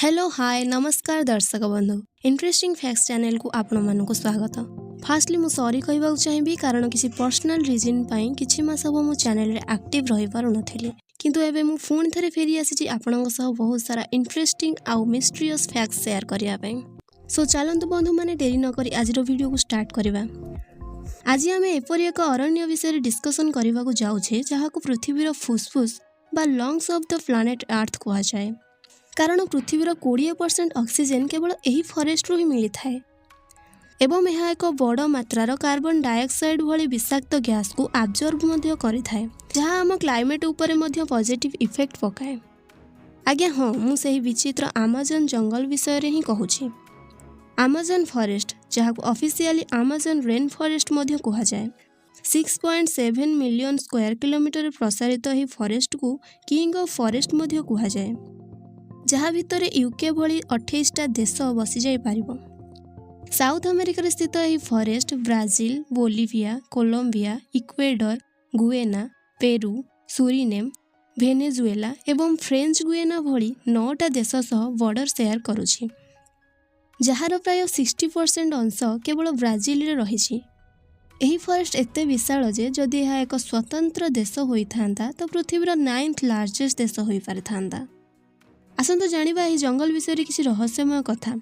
Hello hi नमस्कार दर्शक बंधु इंटरेस्टिंग फैक्ट्स चैनल को आपण मानक स्वागत। फास्टली मु सॉरी कहबाक चाहिए कारण किसी पर्सनल रीजन पाई किछि मास हम मो चैनल रे एक्टिव रही पारु नथिली किंतु एबे मु फोन थरे फेरी आसी आपनक सह बहुत सारा इंटरेस्टिंग आउ मिस्टीरियस फैक्ट्स शेयर करिया पई। सो चलंतु बंधु माने देरी न करी आज रो वीडियो को स्टार्ट करबा। आज आमे एपरि एक अरण्य विषय डिस्कशन करबा को जाउछे जहा को पृथ्वीर फुसफुस बा lungs of the planet earth कहा जाए कारण पृथ्वीर 20% ऑक्सीजन केवल यही फॉरेस्ट रु ही मिली थाए एवं यह एक बड़ मात्रार कार्बन डाइऑक्साइड भली विषाक्त गैस को आब्जर्व मध्य करि थाए जहाँ आम क्लाइमेट उपरे मध्य पॉजिटिव इफेक्ट पकाए। आज्ञा हाँ मु सही विचित्र आमाजन जंगल विषय रे ही कहूछि। आमाजन फॉरेस्ट जहाँ को ऑफिशियली आमाजन रेन फॉरेस्ट मध्य कहा जाए 6.7 मिलियन स्क्वायर किलोमीटर प्रसारित ही फॉरेस्ट को किंग ऑफ फॉरेस्ट मध्य कहा जाए जहाँ भितर यूके भली 28टा देश बसी जाई पारिबो। साउथ अमेरिका स्थित यह forest Brazil, Bolivia, Colombia, Ecuador, Guyana, Peru, Suriname, Venezuela एवं फ्रेंच गुएना भली 9टा देश सह बॉर्डर शेयर करुछि जार प्राय 60% अंश केवल ब्राजिल रे रहिछि। एही फॉरेस्ट एते विशाल जे जदि यह एक स्वतंत्र देश होइथांता तो पृथ्वीर 9th लार्जेस्ट देश होई पारिथांता। आसंतु जानिबा एही जंगल विषय रे किछि रहस्यमय कथा।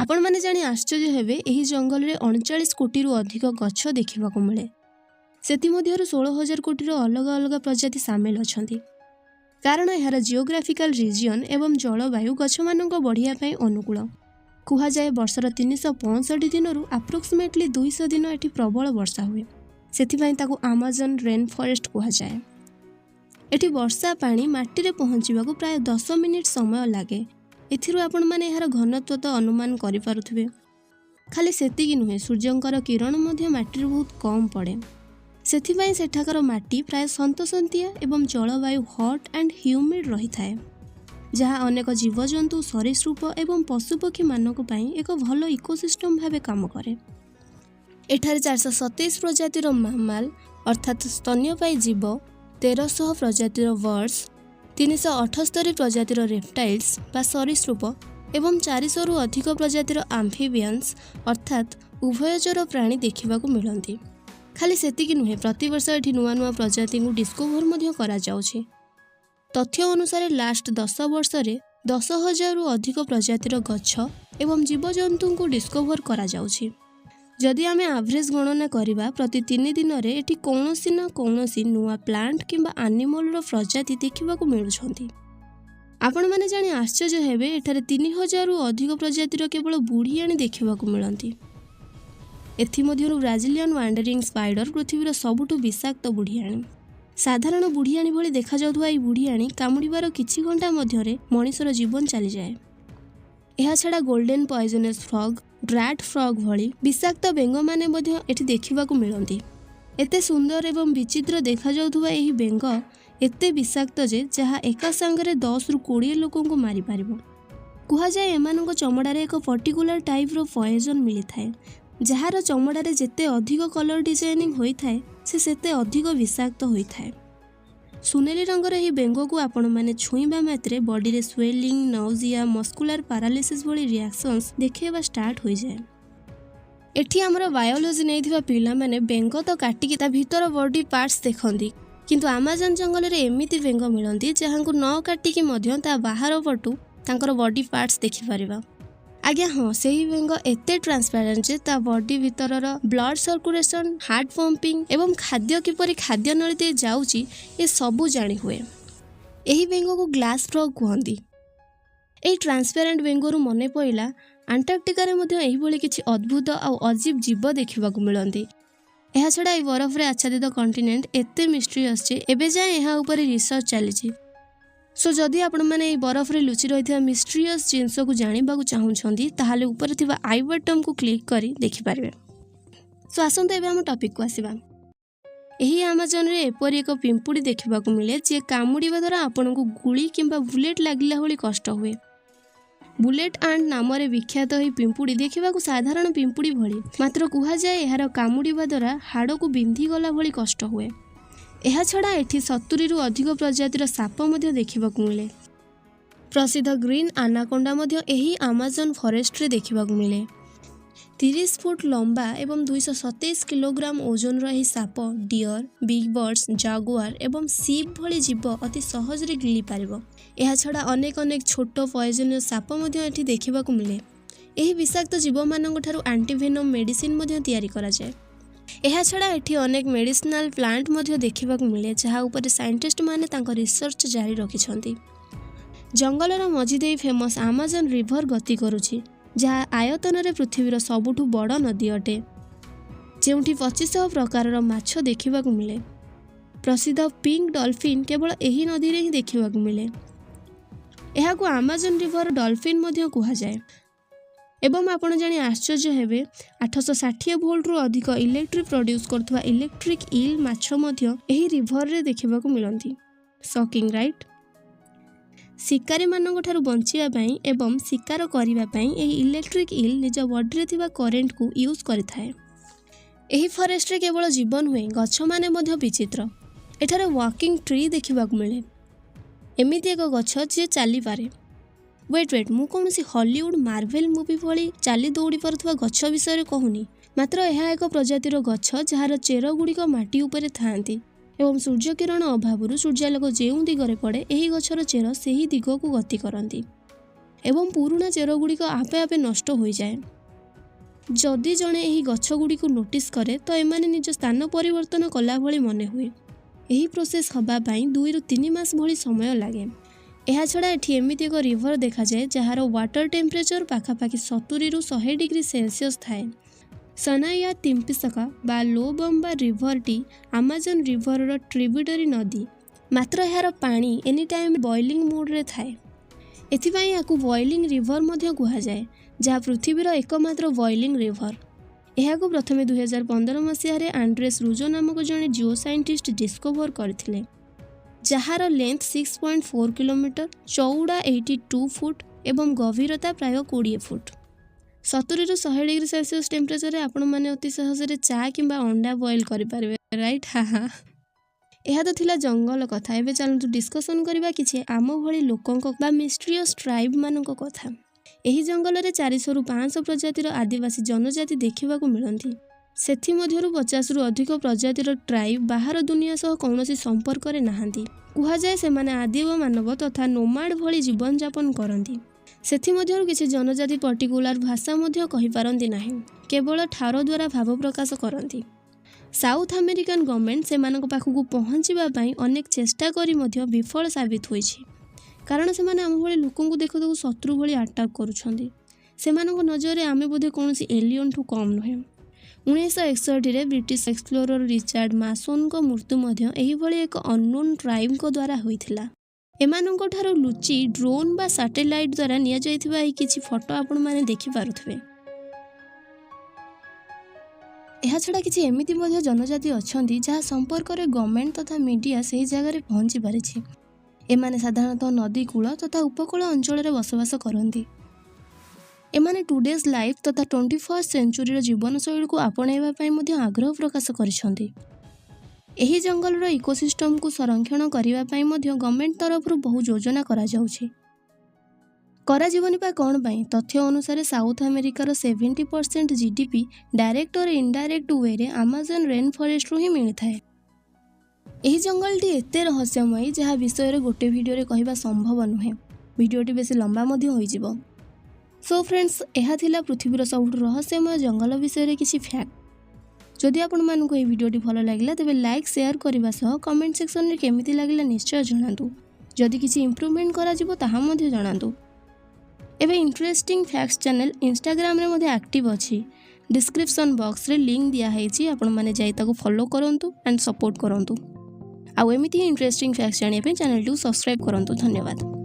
आपण माने जानी आश्चर्य हेबे एही जंगल रे 39 कोटी रु अधिक गछ देखिबा को मिले। सेति मध्यरु 16,000 कोटी रो अलग अलग प्रजाति शामिल अछंती कारण यार जियोग्राफिकल रीजन एवं जलवायु गछ मानक बढ़िया पई अनुकूल। कुहा जाए वर्षर 365 दिन रु अप्रोक्सीमेटली 200 दिन एठी प्रबल वर्षा हुए सेति पई ताको आमाजन रेन फॉरेस्ट कुहा जाए। एठी वर्षा पानी माटी रे पहुंचीबा को प्राय 10 मिनिट समय लागे। एथिरु आपण माने यार घनत्व तो अनुमान करि पारुथबे। खाली सेतिकी नुहे सूर्यंकर किरण मध्य माटी बहुत कम पड़े सेथि पई सेठाकर माटी प्राय सन्तसंतिया एवं जलवायु हॉट एंड ह्यूमिड रही थाए जहाँ अनेक जीवजंतु सरीसृप एवं पशुपक्षी मानक पई एक भल इकोसिस्टम भावे काम करे। एठारे 427 प्रजातिर मामाल अर्थात स्तन्यपायी जीव 1300 प्रजातिर बर्ड्स 378 प्रजातिर रेप्टाइल्स बा सरीसृप एवं 400 रु अधिक प्रजातिर आम्फिबियंस अर्थात उभयचर प्राणी देखा मिलती। खाली सेतिकी नुहे प्रतिवर्ष एठी नुआ नुआ प्रजाति को डिस्कवर मध्य करा जाउछि। तथ्य अनुसार लास्ट 10 वर्ष रे 10,000 रु अधिक प्रजातिर गछ एवं जीवजंतु को डिस्कवर करा जाउछि। जदि आमे एवरेज गणना करिबा प्रति 3 दिन रे एठी कोनोसी न कोनोसी नुआ प्लांट किंबा एनिमल रो प्रजाति देखिबा को मिलुछंती। आपण माने जानि आश्चर्य हेबे एठारे 3,000 रु अधिक प्रजातिर केवल बुढ़ियाणी देखिबा को मिलंती। एथि मध्यरु ब्राजिलियन वांडरिंग स्पाइडर पृथ्वीर सबुठु विषाक्त बुढ़ियाणी। साधारण बुढ़ियाणी भली देखा जाउथुवा एई बुढ़ियाणी कामुड़ीबार किछि घंटा मध्यरे मनुष्यर जीवन चली जाए। एहा छाड़ा गोल्डन पॉइजनस फ्रॉग ड्रैट फ्रॉग भली विषाक्त बेंग माने मध्य एठी देखिबा को मिलंती। एते सुंदर एवं विचित्र देखा जाउथुवा एही बेंग एते विषाक्त जे जहाँ एका संगरे 10 रु 20 लोकों को मारी पारिबो। कुहा जाए एमानंको चमड़ारे एक पर्टिकुलर टाइप रो पॉइजन मिली थाए जहार चमड़ारे जेते अधिक कलर डिजाइनिंग होई थाए से सेते अधिक विषाक्त होई थाए। सुनेली रंगर ही बेंग को आपण माने छुईबा मात्रे बॉडी रे स्वेलिंग नाउजिया मस्कुलर पैरालिसिस भली रिएक्शंस देखेबा स्टार्ट होई जाए। एठी हमर बायोलॉजी नेइथिबा पिला माने बेंग तो काटिकी ता भीतर बॉडी पार्ट्स देखंदी किंतु आमाजन जंगल रे एमिति बेंग मिलंती जहां को न काटिकी मध्य ता बाहर पटु तांकर बॉडी पार्ट्स देखि परिबा। आज्ञा हाँ सही बेंग एते ट्रांसपेरेंट जे ता बॉडी भीतरर ब्लड सर्कुलेशन हार्ट पंपिंग एवं खाद्य किपरि खाद्य नली दे जाउची ए सबु जानि हुए। एही बेंग को ग्लास फ्रॉग कहंती। एही ट्रांसपेरेंट बेंगरु मने पइला अंटार्कटिका रे मध्य एही भली किछि अद्भुत आ अजीब जीव देखिबा को मिलंती। एहा छड़ा ए बरफ रे आच्छादित कॉन्टिनेंट एते मिस्ट्रियस जे एबे जाय एहा ऊपर रिसर्च चलीछि। सो जदि आपण मैंने बरफ रे लुचि रही मिस्ट्रियस जिनस को जानवा चाहूँगी ताहले ऊपर थिबा आई बटन को क्लिक करी देखिपारे। सो आसंतु एबे हम टॉपिक को आसीबा। एही अमेजन रे एपरि एक पिंपुड़ी देखा मिले जे कामुड़िबा द्वारा आपण को गुली किंबा बुलेट लागिला भली कष्ट हुए। बुलेट आंट नाम विख्यात ही पिंपुड़ी देखा साधारण पिंपुड़ी भली मात्र कह जाए यार कामुड़िबा द्वारा हाड़ को बिंधी गला भली कष्ट हुए। यह छड़ा एठी 70 रु अधिक प्रजातिर साप मध्य देखा मिले। प्रसिद्ध ग्रीन आनाकोंडा मध्य एही अमेजन फॉरेस्ट रे देखा मिले। 30 फुट लंबा एवं 227 किलोग्राम ओजन रही shop dear, big birds, Jaguar एवं सीप भली जीव अति सहज रे गिली पारिबो। यह छड़ा अनेक अनेक छोट पॉइजनस साप मध्य एठी देखा मिले। एही विषाक्त जीव मानक ठारू एंटीवेनम मेडिसिन मध्य तैयारी करा जाए। यह छड़ा एठी अनेक मेडिसिनल प्लांट मध्य देखा मिले जहाँ उपर साइंटिस्ट माने तांको रिसर्च जारी रखिछंती। जंगलर मझी दे फेमस अमेजन रिवर गति करुछि जहाँ आयतन रे पृथ्वीर सबुठु बड़ नदी अटे जेउठी 2500 प्रकार माछ देखा मिले। प्रसिद्ध पिंक डॉल्फिन केवल एही नदी रे ही देखा मिले। यह को अमेजन रिवर डॉल्फिन मध्य कहा जाए। एवं आपण जानी आश्चर्य हेबे 860 वोल्ट रु अधिक इलेक्ट्रिक प्रोड्यूस करथुवा इलेक्ट्रिक ईल माछ मध्य एही रिवर रे देखा मिलंती। Shocking right. शिकारी मानक ठारू बंचिया पई एवं शिकार करिवा पई एही इलेक्ट्रिक ईल निज बॉडी रे थिबा करेंट को यूज करिथाए। एही फॉरेस्ट रे केवल जीवन हुए गछ माने मध्य विचित्र। एठारे वॉकिंग ट्री देखा मिले। एमिति एक गछ जे चली पारे। वेट मु कौन सी हॉलीवुड मार्वेल मूवी भली चली दौड़ी पारुथुवा गछ विषय कहूनी मात्र यह एक प्रजातिर गछ जार चेर गुड़िक माटी उपरे थांती एवं सूर्य किरण अभाव सूर्यालोक जो दिगरे पड़े यही गछर चेर से दिग को गति करती एवं पुराणा चेर गुड़िक आपे आपे नष्ट हो जाए। जदि जड़े यही गछ गुड़िक नोटिस करे तो एमाने निज स्थान परिवर्तन कला भली मने हुए। यही प्रोसेस हवापाई 2 ରୁ 3 मास भली समय लगे। यह छड़ा एठी एमिति एक रिवर देखा जाए जार वाटर टेम्परेचर पाखापाखि 70 ରୁ 100 डिग्री सेल्सियस थाए। सनाया तिम्पिसका बा लोबम्बा रिवरटी अमेजन रिवर ट्रिब्यूटरी नदी मात्र यार पानी एनी टाइम बॉइलिंग मोड रे थाए। एथिपाई याकू बॉइलिंग रिवर मध्य कहा जाए जहाँ पृथ्वीर एकमात्र बॉइलिंग रिवर। यह प्रथम 2015 मसीह आंड्रेस रूजो नामक जड़े जिओ साइंटिस्ट डिस्कवर करथिले जार लेंथ 6.4 किलोमीटर, चौड़ा 82 फुट एवं गभीरता प्राय 20 फुट। 70 ରୁ 100 डिग्री सेल्सियस टेम्परेचर रे आपण माने अति सहज चा किंबा अंडा बॉइल करि पारबे राइट। हाँ यह तो थिला जंगल कथा। एबे चलतु डिस्कसन करबा किछि आम भली लोकंक बा मिस्ट्रियस ट्राइब मानक कथा। एही जंगल रे 400 ରୁ 500 प्रजातिर आदिवासी जनजाति देखा मिलती। सेथि मध्यरु 50 ରୁ अधिक प्रजातिर ट्राइब बाहर दुनिया सह कौनसी संपर्क रे नाहांती। कुहा जाए सेमाने आदिव मानव तथा नोमाड भली जीवन यापन करती। सेथि मध्यरु किछि जनजाति पर्टिकुलर भाषा मध्य कहि पारंती नाही, केवल ठार द्वारा भाव प्रकाश करती। साउथ अमेरिकन गवर्नमेंट सेमानक पाखकु पहुँचवा पई अनेक चेष्टा करी मध्य विफल साबित होइछि कारण सेमाने आम भली लोकंकु देखु देखु शत्रु भली अटैक करुछंती। सेमानक नजर आमे बोधे कौनसी एलियन ठू कम नुहे। 1961 रे ब्रिटिश एक्सप्लोरर रिचार्ड मासोन को मृत्यु मध्य एही भली एक अननोन ट्राइब को द्वारा होइथिला। एमानक ठारो लुचि ड्रोन बा सैटेलाइट द्वारा निया जाइथिबा एही किछि फोटो आपण माने देखि पारुथबे। यह छड़ा किछि एमिति मध्य जनजाति अछंती जहाँ संपर्क रे गवर्नमेंट तथा मीडिया सही जगह रे पहुंची पारिछि। एमाने साधारणतः नदी कूल तथा उपकूल अंचल रे बसवास करती। एमाने टुडेज लाइफ तथा 21st सेंचुरी जीवनशैली को आपणाइबा पई मध्य आग्रह प्रकाश करिसंती। एही जंगलर इकोसिस्टम को संरक्षण करिबा पई मध्य गवर्नमेंट तरफ बहु योजना करा जाउछि। करा जीवनी पा कोन पई तथ्य अनुसार साउथ अमेरिकार 70% जीडीपी डायरेक्ट और इनडायरेक्ट वे रे अमेजन रेन फॉरेस्ट रु ही मिलथाय। एही जंगलटी एते रहस्यमयी जहाँ विषय रे गोटे वीडियो रे कहिबा संभव नुहे। वीडियोटी बेसी लंबा मध्य होई जिवो। सो फ्रेंड्स यह थिला पृथ्वीर सबुठ रहस्यमय जंगल विषय रे किछि फैक्ट। जदि आपण मानकु ए वीडियोटी भलो लागिला तेबे लाइक शेयर करबा सह कमेंट सेक्शन रे केमिति लागिला निश्चय जणातु। जदि किछि इंप्रूवमेंट करा जिवो ताहा मध्य जणातु। एबे इंटरेस्टिंग फैक्ट्स चैनल इंस्टाग्राम रे मध्य एक्टिव अछि। डिस्क्रिप्शन बॉक्स रे लिंक दिया हैछि, आपण माने जाई ताको फॉलो करंतु एंड सपोर्ट करंतु। ଆଉ ଏମିତି ହିଁ ଇଣ୍ଟରେଷ୍ଟିଂ ଫ୍ୟାକ୍ଟ ଜାଣିବା ପାଇଁ ଚ୍ୟାନେଲଟିକୁ ସବସ୍କ୍ରାଇବ୍ କରନ୍ତୁ। ଧନ୍ୟବାଦ।